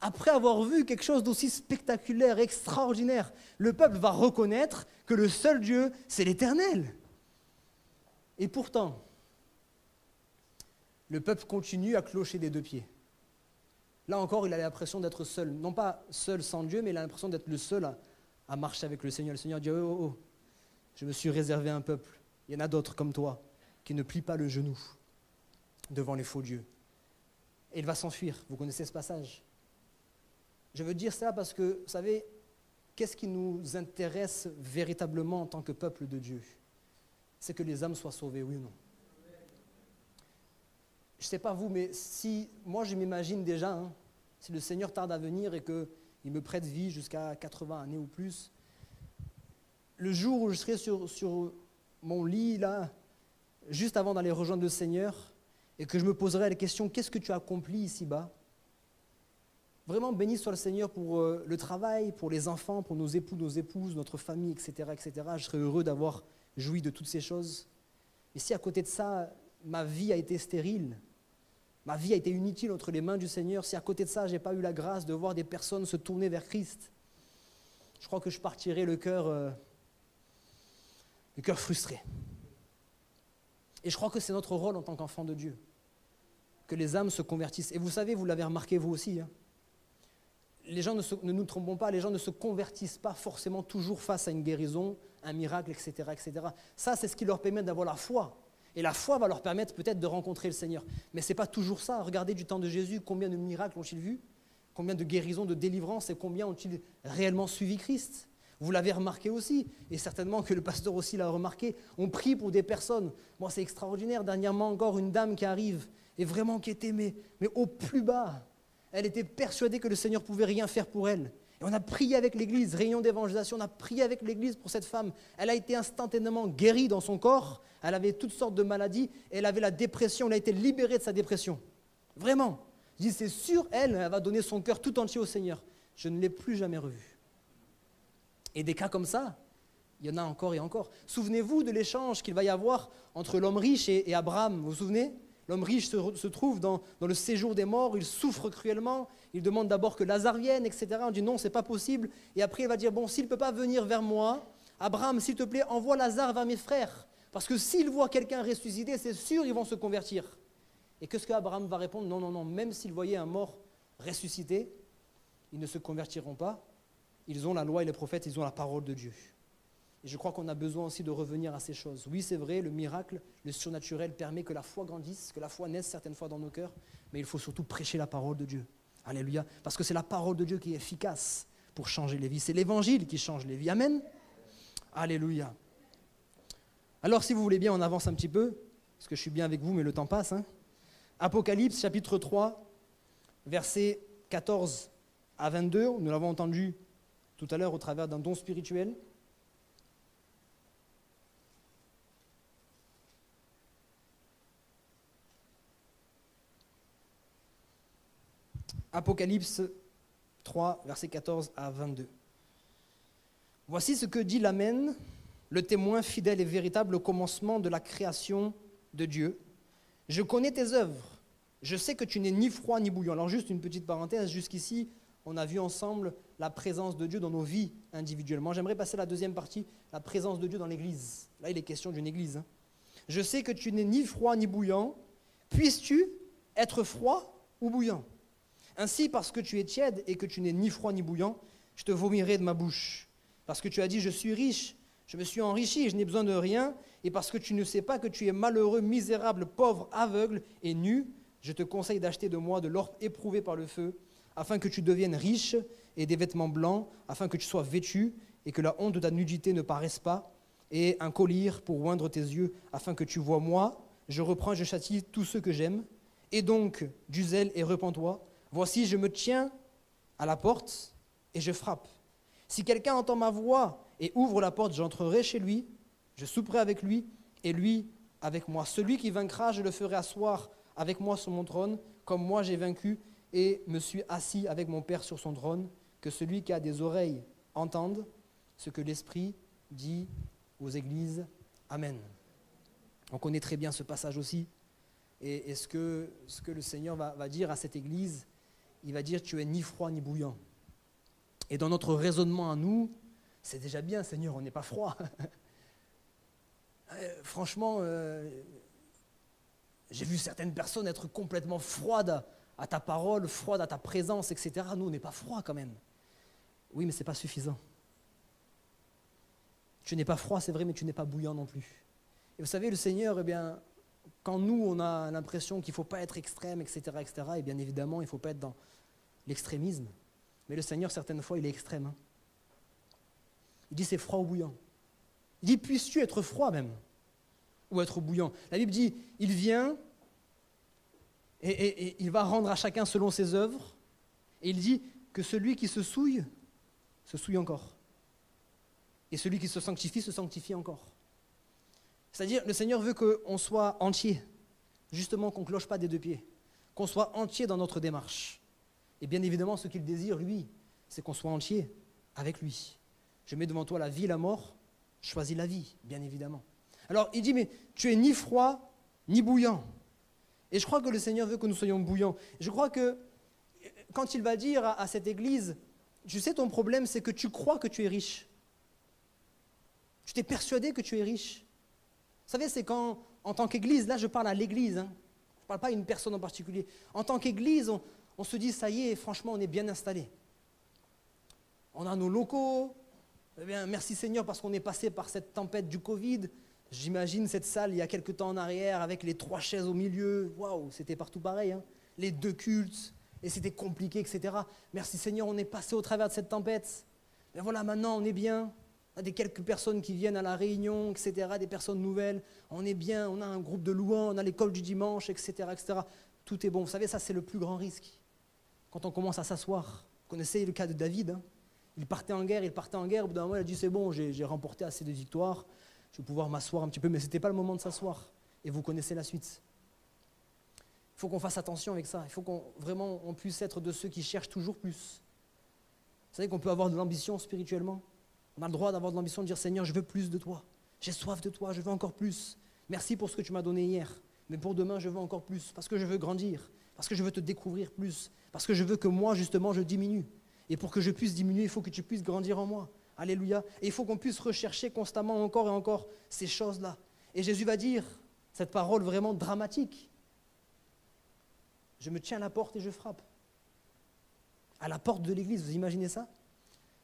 Après avoir vu quelque chose d'aussi spectaculaire, extraordinaire, le peuple va reconnaître que le seul Dieu, c'est l'Éternel. Et pourtant, le peuple continue à clocher des deux pieds. Là encore, il a l'impression d'être seul. Non pas seul sans Dieu, mais il a l'impression d'être le seul à marcher avec le Seigneur. Le Seigneur dit, oh, je me suis réservé un peuple. Il y en a d'autres comme toi qui ne plient pas le genou devant les faux dieux. Et il va s'enfuir. Vous connaissez ce passage. Je veux dire ça parce que, vous savez, qu'est-ce qui nous intéresse véritablement en tant que peuple de Dieu? C'est que les âmes soient sauvées, oui ou non? Je ne sais pas vous, mais si moi je m'imagine déjà, hein, si le Seigneur tarde à venir et qu'il me prête vie jusqu'à 80 années ou plus, le jour où je serai sur mon lit, là, juste avant d'aller rejoindre le Seigneur, et que je me poserai la question, qu'est-ce que tu as accompli ici-bas? Vraiment, béni soit le Seigneur pour le travail, pour les enfants, pour nos époux, nos épouses, notre famille, etc., etc. Je serais heureux d'avoir joui de toutes ces choses. Mais si à côté de ça, ma vie a été stérile, ma vie a été inutile entre les mains du Seigneur, si à côté de ça, je n'ai pas eu la grâce de voir des personnes se tourner vers Christ, je crois que je partirai le cœur frustré. Et je crois que c'est notre rôle en tant qu'enfant de Dieu, que les âmes se convertissent. Et vous savez, vous l'avez remarqué vous aussi, hein, les gens ne nous trompons pas, les gens ne se convertissent pas forcément toujours face à une guérison, un miracle, etc., etc. Ça, c'est ce qui leur permet d'avoir la foi. Et la foi va leur permettre peut-être de rencontrer le Seigneur. Mais ce n'est pas toujours ça. Regardez du temps de Jésus, combien de miracles ont-ils vus? Combien de guérisons, de délivrances, et combien ont-ils réellement suivi Christ? Vous l'avez remarqué aussi, et certainement que le pasteur aussi l'a remarqué. On prie pour des personnes. Moi, c'est extraordinaire. Dernièrement encore, une dame qui arrive, et vraiment qui était mais au plus bas. Elle était persuadée que le Seigneur ne pouvait rien faire pour elle. Et on a prié avec l'Église, réunion d'évangélisation, on a prié avec l'Église pour cette femme. Elle a été instantanément guérie dans son corps, elle avait toutes sortes de maladies, et elle avait la dépression, elle a été libérée de sa dépression. Vraiment. Je dis, c'est sûr, elle va donner son cœur tout entier au Seigneur. Je ne l'ai plus jamais revue. Et des cas comme ça, il y en a encore et encore. Souvenez-vous de l'échange qu'il va y avoir entre l'homme riche et Abraham, vous vous souvenez? L'homme riche se trouve dans le séjour des morts, il souffre cruellement, il demande d'abord que Lazare vienne, etc. On dit non, ce n'est pas possible. Et après, il va dire, bon, s'il ne peut pas venir vers moi, Abraham, s'il te plaît, envoie Lazare vers mes frères. Parce que s'ils voient quelqu'un ressuscité, c'est sûr, ils vont se convertir. Et qu'est-ce qu'Abraham va répondre? Non, non, non, même s'ils voyaient un mort ressuscité, ils ne se convertiront pas. Ils ont la loi et les prophètes, ils ont la parole de Dieu. Et je crois qu'on a besoin aussi de revenir à ces choses. Oui, c'est vrai, le miracle, le surnaturel permet que la foi grandisse, que la foi naisse certaines fois dans nos cœurs, mais il faut surtout prêcher la parole de Dieu. Alléluia. Parce que c'est la parole de Dieu qui est efficace pour changer les vies. C'est l'évangile qui change les vies. Amen. Alléluia. Alors, si vous voulez bien, on avance un petit peu, parce que je suis bien avec vous, mais le temps passe. Hein. Apocalypse, chapitre 3, versets 14 à 22. Nous l'avons entendu tout à l'heure au travers d'un don spirituel. Apocalypse 3, versets 14 à 22. Voici ce que dit l'Amen, le témoin fidèle et véritable au commencement de la création de Dieu. Je connais tes œuvres. Je sais que tu n'es ni froid ni bouillant. Alors juste une petite parenthèse, jusqu'ici, on a vu ensemble la présence de Dieu dans nos vies individuellement. J'aimerais passer à la deuxième partie, la présence de Dieu dans l'Église. Là, il est question d'une Église. Hein. Je sais que tu n'es ni froid ni bouillant. Puisses-tu être froid ou bouillant? Ainsi, parce que tu es tiède et que tu n'es ni froid ni bouillant, je te vomirai de ma bouche. Parce que tu as dit, je suis riche, je me suis enrichi, je n'ai besoin de rien. Et parce que tu ne sais pas que tu es malheureux, misérable, pauvre, aveugle et nu, je te conseille d'acheter de moi de l'or éprouvé par le feu, afin que tu deviennes riche, et des vêtements blancs, afin que tu sois vêtu, et que la honte de ta nudité ne paraisse pas, et un collier pour oindre tes yeux, afin que tu vois moi. Je reprends, je châtie tous ceux que j'aime. Et donc, du zèle et repens-toi. Voici, je me tiens à la porte et je frappe. Si quelqu'un entend ma voix et ouvre la porte, j'entrerai chez lui, je souperai avec lui et lui avec moi. Celui qui vaincra, je le ferai asseoir avec moi sur mon trône, comme moi j'ai vaincu et me suis assis avec mon Père sur son trône. Que celui qui a des oreilles entende ce que l'Esprit dit aux églises. Amen. On connaît très bien ce passage aussi. Et ce que le Seigneur va dire à cette église, il va dire, tu es ni froid ni bouillant. Et dans notre raisonnement à nous, c'est déjà bien, Seigneur, on n'est pas froid. Franchement, j'ai vu certaines personnes être complètement froides à ta parole, froides à ta présence, etc. Nous, on n'est pas froid quand même. Oui, mais ce n'est pas suffisant. Tu n'es pas froid, c'est vrai, mais tu n'es pas bouillant non plus. Et vous savez, le Seigneur, eh bien, quand nous, on a l'impression qu'il ne faut pas être extrême, etc., et bien évidemment, il ne faut pas être dans l'extrémisme. Mais le Seigneur, certaines fois, il est extrême. Hein. Il dit, c'est froid ou bouillant. Il dit, puisses-tu être froid même, ou être bouillant. La Bible dit, il vient et il va rendre à chacun selon ses œuvres. Et il dit que celui qui se souille encore. Et celui qui se sanctifie encore. C'est-à-dire, le Seigneur veut qu'on soit entier, justement qu'on ne cloche pas des deux pieds, qu'on soit entier dans notre démarche. Et bien évidemment, ce qu'il désire, lui, c'est qu'on soit entier avec lui. Je mets devant toi la vie et la mort, choisis la vie, bien évidemment. Alors, il dit, mais tu es ni froid, ni bouillant. Et je crois que le Seigneur veut que nous soyons bouillants. Je crois que quand il va dire à cette église, tu sais, ton problème, c'est que tu crois que tu es riche. Tu t'es persuadé que tu es riche. Vous savez, c'est quand, en tant qu'église, là je parle à l'église, hein, je ne parle pas à une personne en particulier. En tant qu'église, on se dit, ça y est, franchement, on est bien installé. On a nos locaux. Eh bien, merci Seigneur parce qu'on est passé par cette tempête du Covid. J'imagine cette salle il y a quelques temps en arrière avec les 3 chaises au milieu. Waouh, c'était partout pareil. Hein. Les 2 cultes, et c'était compliqué, etc. Merci Seigneur, on est passé au travers de cette tempête. Mais voilà, maintenant on est bien. On a des quelques personnes qui viennent à la réunion, etc., des personnes nouvelles. On est bien, on a un groupe de louanges, on a l'école du dimanche, etc., etc. Tout est bon. Vous savez, ça c'est le plus grand risque. Quand on commence à s'asseoir. Vous connaissez le cas de David. Hein. Il partait en guerre. Au bout d'un moment, il a dit, c'est bon, j'ai remporté assez de victoires. Je vais pouvoir m'asseoir un petit peu, mais ce n'était pas le moment de s'asseoir. Et vous connaissez la suite. Il faut qu'on fasse attention avec ça. Il faut qu'on vraiment on puisse être de ceux qui cherchent toujours plus. Vous savez qu'on peut avoir de l'ambition spirituellement. On a le droit d'avoir de l'ambition de dire, Seigneur, je veux plus de toi. J'ai soif de toi, je veux encore plus. Merci pour ce que tu m'as donné hier. Mais pour demain, je veux encore plus. Parce que je veux grandir. Parce que je veux te découvrir plus. Parce que je veux que moi, justement, je diminue. Et pour que je puisse diminuer, il faut que tu puisses grandir en moi. Alléluia. Et il faut qu'on puisse rechercher constamment encore et encore ces choses-là. Et Jésus va dire cette parole vraiment dramatique. Je me tiens à la porte et je frappe. À la porte de l'église, vous imaginez ça?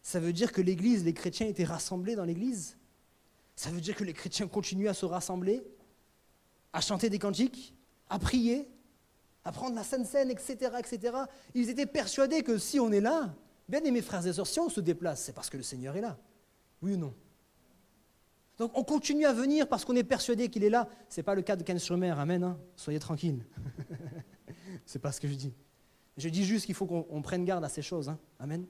Ça veut dire que l'église, les chrétiens étaient rassemblés dans l'église. Ça veut dire que les chrétiens continuent à se rassembler, à chanter des cantiques, à prier, à prendre la Sainte Seine, etc., etc. Ils étaient persuadés que si on est là, bien aimés frères et sœurs, si on se déplace, c'est parce que le Seigneur est là. Oui ou non? Donc on continue à venir parce qu'on est persuadé qu'il est là. Ce n'est pas le cas de Cannes-sur-Mer, amen, hein. Soyez tranquilles. C'est pas ce que je dis. Je dis juste qu'il faut qu'on prenne garde à ces choses, hein. Amen.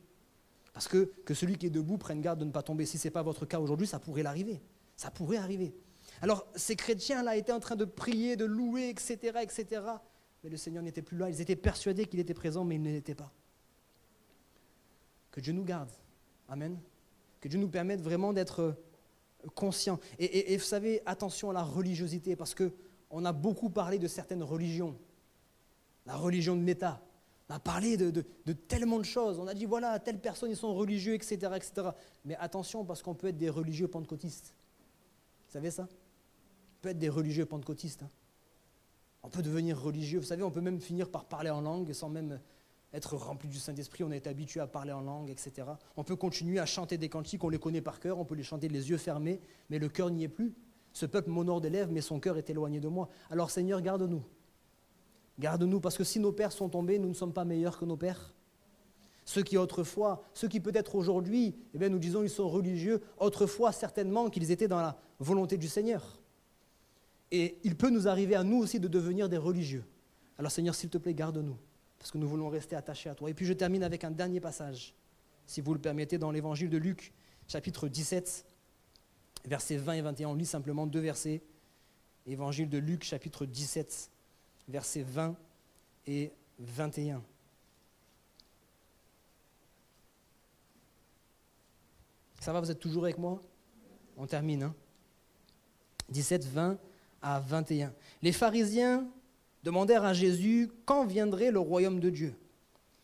Parce que celui qui est debout prenne garde de ne pas tomber. Si ce n'est pas votre cas aujourd'hui, ça pourrait l'arriver. Ça pourrait arriver. Alors, ces chrétiens-là étaient en train de prier, de louer, etc., etc. Mais le Seigneur n'était plus là. Ils étaient persuadés qu'il était présent, mais il ne l'était pas. Que Dieu nous garde. Amen. Que Dieu nous permette vraiment d'être conscients. Et vous savez, attention à la religiosité, parce qu'on a beaucoup parlé de certaines religions. La religion de l'État. On a parlé de tellement de choses. On a dit, voilà, telle personne, ils sont religieux, etc., etc. Mais attention, parce qu'on peut être des religieux pentecôtistes. Vous savez ça? On peut être des religieux pentecôtistes. Hein. On peut devenir religieux. Vous savez, on peut même finir par parler en langue sans même être rempli du Saint-Esprit. On est habitué à parler en langue, etc. On peut continuer à chanter des cantiques, on les connaît par cœur, on peut les chanter les yeux fermés, mais le cœur n'y est plus. Ce peuple m'honore des lèvres, mais son cœur est éloigné de moi. Alors Seigneur, garde-nous. Garde-nous, parce que si nos pères sont tombés, nous ne sommes pas meilleurs que nos pères. Ceux qui autrefois, ceux qui peut-être aujourd'hui, eh bien, nous disons ils sont religieux, autrefois certainement qu'ils étaient dans la volonté du Seigneur. Et il peut nous arriver à nous aussi de devenir des religieux. Alors Seigneur, s'il te plaît, garde-nous, parce que nous voulons rester attachés à toi. Et puis je termine avec un dernier passage, si vous le permettez, dans l'évangile de Luc, chapitre 17, versets 20 et 21. On lit simplement 2 versets. Évangile de Luc, chapitre 17, versets 20 et 21. Ça va, vous êtes toujours avec moi? On termine. Hein? 17, 20 à 21. Les pharisiens demandèrent à Jésus quand viendrait le royaume de Dieu.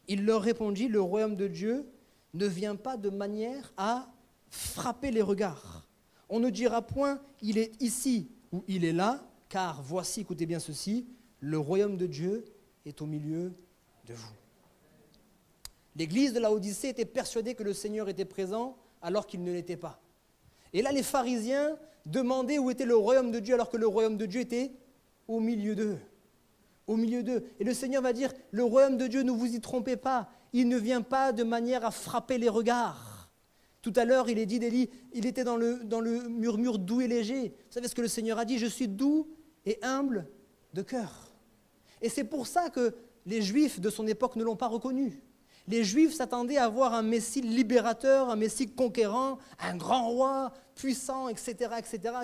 Il leur répondit, le royaume de Dieu ne vient pas de manière à frapper les regards. On ne dira point, il est ici ou il est là, car voici, écoutez bien ceci, le royaume de Dieu est au milieu de vous. L'église de Laodicée était persuadée que le Seigneur était présent alors qu'il ne l'était pas. Et là, les pharisiens demandaient où était le royaume de Dieu alors que le royaume de Dieu était au milieu d'eux. Au milieu d'eux. Et le Seigneur va dire, le royaume de Dieu, ne vous y trompez pas, il ne vient pas de manière à frapper les regards. Tout à l'heure, il est dit d'Élie, il était dans le murmure doux et léger. Vous savez ce que le Seigneur a dit, je suis doux et humble de cœur. Et c'est pour ça que les Juifs de son époque ne l'ont pas reconnu. Les Juifs s'attendaient à voir un Messie libérateur, un Messie conquérant, un grand roi puissant, etc.,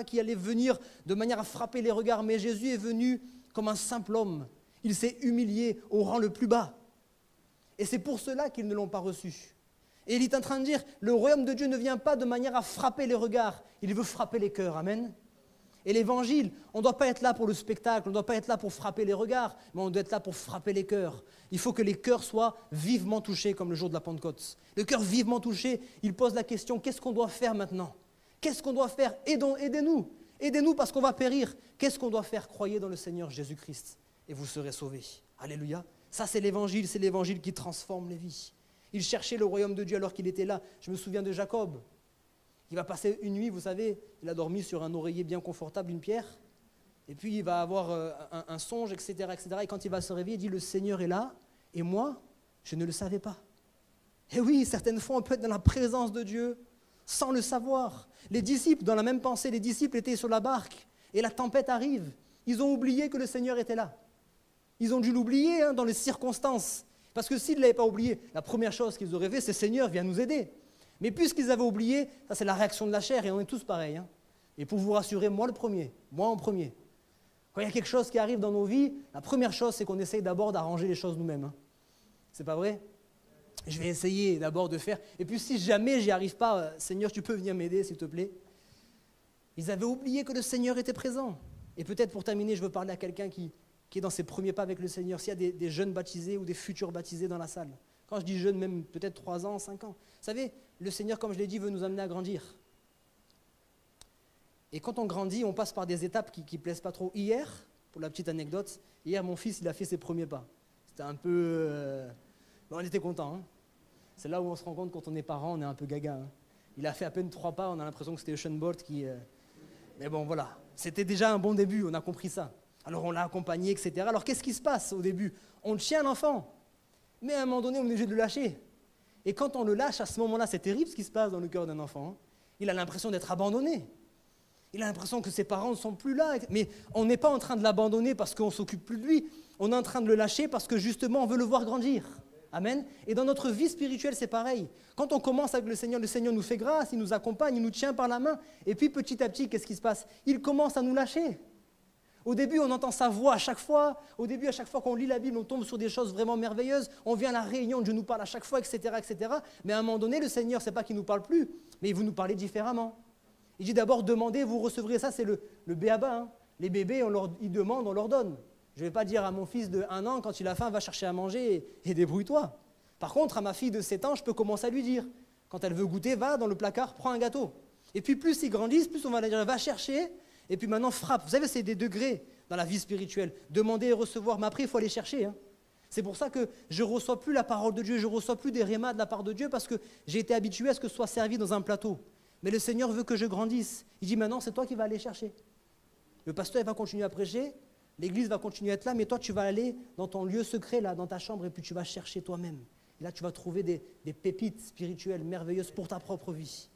qui allait venir de manière à frapper les regards. Mais Jésus est venu comme un simple homme. Il s'est humilié au rang le plus bas. Et c'est pour cela qu'ils ne l'ont pas reçu. Et il est en train de dire, le royaume de Dieu ne vient pas de manière à frapper les regards, il veut frapper les cœurs. Amen. Et l'évangile, on ne doit pas être là pour le spectacle, on ne doit pas être là pour frapper les regards, mais on doit être là pour frapper les cœurs. Il faut que les cœurs soient vivement touchés, comme le jour de la Pentecôte. Le cœur vivement touché, il pose la question, qu'est-ce qu'on doit faire maintenant? Qu'est-ce qu'on doit faire? Aidez-nous. Aidez-nous parce qu'on va périr. Qu'est-ce qu'on doit faire? Croyez dans le Seigneur Jésus-Christ et vous serez sauvés. Alléluia. Ça, c'est l'évangile qui transforme les vies. Il cherchait le royaume de Dieu alors qu'il était là. Je me souviens de Jacob. Il va passer une nuit, vous savez, il a dormi sur un oreiller bien confortable, une pierre, et puis il va avoir un songe, etc., etc. Et quand il va se réveiller, il dit, le Seigneur est là, et moi, je ne le savais pas. Et oui, certaines fois, on peut être dans la présence de Dieu sans le savoir. Les disciples, dans la même pensée, les disciples étaient sur la barque, et la tempête arrive. Ils ont oublié que le Seigneur était là. Ils ont dû l'oublier dans les circonstances. Parce que s'ils ne l'avaient pas oublié, la première chose qu'ils auraient fait, c'est « Seigneur, viens nous aider ». Mais puisqu'ils avaient oublié, ça c'est la réaction de la chair et on est tous pareils. Hein. Et pour vous rassurer, moi en premier. Quand il y a quelque chose qui arrive dans nos vies, la première chose c'est qu'on essaye d'abord d'arranger les choses nous-mêmes. Hein. C'est pas vrai? Je vais essayer d'abord de faire. Et puis si jamais j'y arrive pas, Seigneur, tu peux venir m'aider s'il te plaît. Ils avaient oublié que le Seigneur était présent. Et peut-être pour terminer, je veux parler à quelqu'un qui est dans ses premiers pas avec le Seigneur. S'il y a des jeunes baptisés ou des futurs baptisés dans la salle. Quand je dis jeunes, même peut-être 3 ans, 5 ans. Vous savez, le Seigneur, comme je l'ai dit, veut nous amener à grandir. Et quand on grandit, on passe par des étapes qui ne plaisent pas trop. Hier, pour la petite anecdote, mon fils, il a fait ses premiers pas. C'était un peu... on était contents. Hein. C'est là où on se rend compte, quand on est parent, on est un peu gaga. Hein. Il a fait à peine 3 pas, on a l'impression que c'était Usain Bolt qui... Mais bon, voilà. C'était déjà un bon début, on a compris ça. Alors on l'a accompagné, etc. Alors qu'est-ce qui se passe au début? On tient l'enfant. Mais à un moment donné, on est obligé de le lâcher. Et quand on le lâche, à ce moment-là, c'est terrible ce qui se passe dans le cœur d'un enfant. Hein. Il a l'impression d'être abandonné. Il a l'impression que ses parents ne sont plus là. Mais on n'est pas en train de l'abandonner parce qu'on ne s'occupe plus de lui. On est en train de le lâcher parce que justement, on veut le voir grandir. Amen. Et dans notre vie spirituelle, c'est pareil. Quand on commence avec le Seigneur nous fait grâce, il nous accompagne, il nous tient par la main. Et puis petit à petit, qu'est-ce qui se passe? Il commence à nous lâcher. Au début, on entend sa voix à chaque fois. Au début, à chaque fois qu'on lit la Bible, on tombe sur des choses vraiment merveilleuses. On vient à la réunion, Dieu nous parle à chaque fois, etc., etc. Mais à un moment donné, le Seigneur, ce n'est pas qu'il ne nous parle plus, mais il veut nous parler différemment. Il dit d'abord, demandez, vous recevrez. Ça, c'est le béaba. Hein. Les bébés, ils demandent, on leur donne. Je ne vais pas dire à mon fils de 1 an, quand il a faim, va chercher à manger et débrouille-toi. Par contre, à ma fille de 7 ans, je peux commencer à lui dire, quand elle veut goûter, va dans le placard, prends un gâteau. Et puis plus ils grandissent, plus on va leur dire, va chercher, et puis maintenant frappe. Vous savez, c'est des degrés dans la vie spirituelle. Demander et recevoir, mais après, il faut aller chercher. Hein. C'est pour ça que je ne reçois plus la parole de Dieu, je ne reçois plus des rémas de la part de Dieu, parce que j'ai été habitué à ce que ce soit servi dans un plateau. Mais le Seigneur veut que je grandisse. Il dit, maintenant, c'est toi qui vas aller chercher. Le pasteur il va continuer à prêcher, l'église va continuer à être là, mais toi, tu vas aller dans ton lieu secret, là, dans ta chambre, et puis tu vas chercher toi-même. Et là, tu vas trouver des pépites spirituelles merveilleuses pour ta propre vie.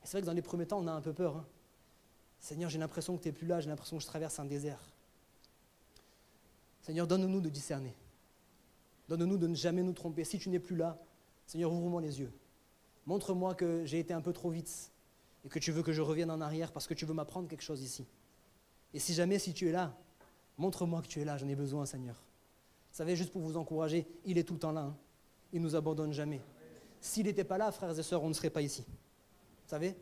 Et c'est vrai que dans les premiers temps, on a un peu peur. Hein. Seigneur, j'ai l'impression que tu n'es plus là, j'ai l'impression que je traverse un désert. Seigneur, donne-nous de discerner. Donne-nous de ne jamais nous tromper. Si tu n'es plus là, Seigneur, ouvre-moi les yeux. Montre-moi que j'ai été un peu trop vite et que tu veux que je revienne en arrière parce que tu veux m'apprendre quelque chose ici. Et si jamais, si tu es là, montre-moi que tu es là, j'en ai besoin, Seigneur. Vous savez, juste pour vous encourager, il est tout le temps là. Hein. Il ne nous abandonne jamais. S'il n'était pas là, frères et sœurs, on ne serait pas ici. Vous savez,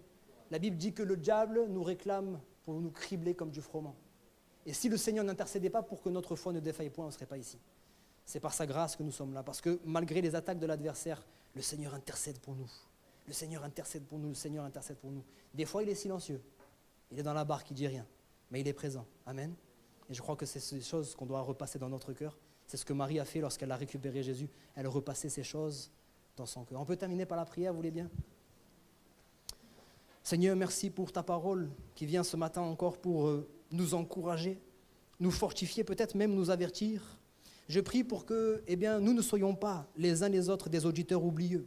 la Bible dit que le diable nous réclame pour nous cribler comme du froment. Et si le Seigneur n'intercédait pas pour que notre foi ne défaille point, on ne serait pas ici. C'est par sa grâce que nous sommes là, parce que malgré les attaques de l'adversaire, le Seigneur intercède pour nous. Le Seigneur intercède pour nous, le Seigneur intercède pour nous. Des fois, il est silencieux. Il est dans la barque, il ne dit rien. Mais il est présent. Amen. Et je crois que c'est ces choses qu'on doit repasser dans notre cœur. C'est ce que Marie a fait lorsqu'elle a récupéré Jésus. Elle repassait ces choses dans son cœur. On peut terminer par la prière, vous voulez bien? Seigneur, merci pour ta parole qui vient ce matin encore pour nous encourager, nous fortifier, peut-être même nous avertir. Je prie pour que nous ne soyons pas les uns les autres des auditeurs oublieux.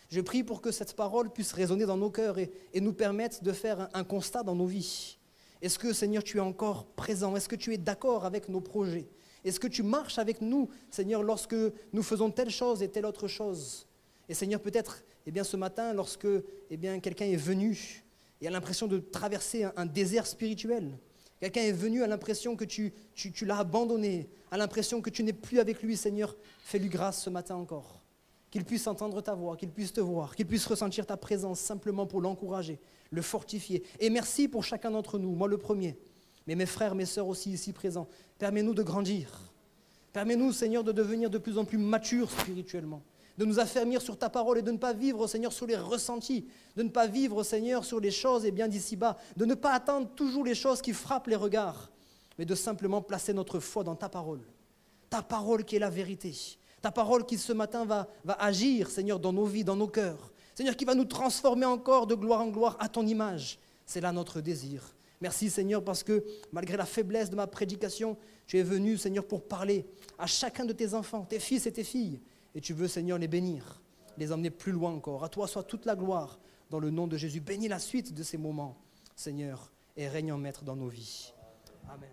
Je prie pour que cette parole puisse résonner dans nos cœurs et nous permette de faire un constat dans nos vies. Est-ce que, Seigneur, tu es encore présent? Est-ce que tu es d'accord avec nos projets? Est-ce que tu marches avec nous, Seigneur, lorsque nous faisons telle chose et telle autre chose? Et Seigneur, peut-être ce matin, lorsque quelqu'un est venu et a l'impression de traverser un désert spirituel, quelqu'un est venu à l'impression que tu l'as abandonné, à l'impression que tu n'es plus avec lui, Seigneur, fais-lui grâce ce matin encore. Qu'il puisse entendre ta voix, qu'il puisse te voir, qu'il puisse ressentir ta présence simplement pour l'encourager, le fortifier. Et merci pour chacun d'entre nous, moi le premier, mais mes frères, mes sœurs aussi ici présents. Permets-nous de grandir. Permets-nous, Seigneur, de devenir de plus en plus matures spirituellement, de nous affermir sur ta parole et de ne pas vivre, Seigneur, sur les ressentis, de ne pas vivre, Seigneur, sur les choses d'ici-bas, de ne pas attendre toujours les choses qui frappent les regards, mais de simplement placer notre foi dans ta parole qui est la vérité, ta parole qui ce matin va agir, Seigneur, dans nos vies, dans nos cœurs, Seigneur, qui va nous transformer encore de gloire en gloire à ton image. C'est là notre désir. Merci, Seigneur, parce que malgré la faiblesse de ma prédication, tu es venu, Seigneur, pour parler à chacun de tes enfants, tes fils et tes filles. Et tu veux, Seigneur, les bénir, les emmener plus loin encore. À toi soit toute la gloire dans le nom de Jésus. Bénis la suite de ces moments, Seigneur, et règne en maître dans nos vies. Amen.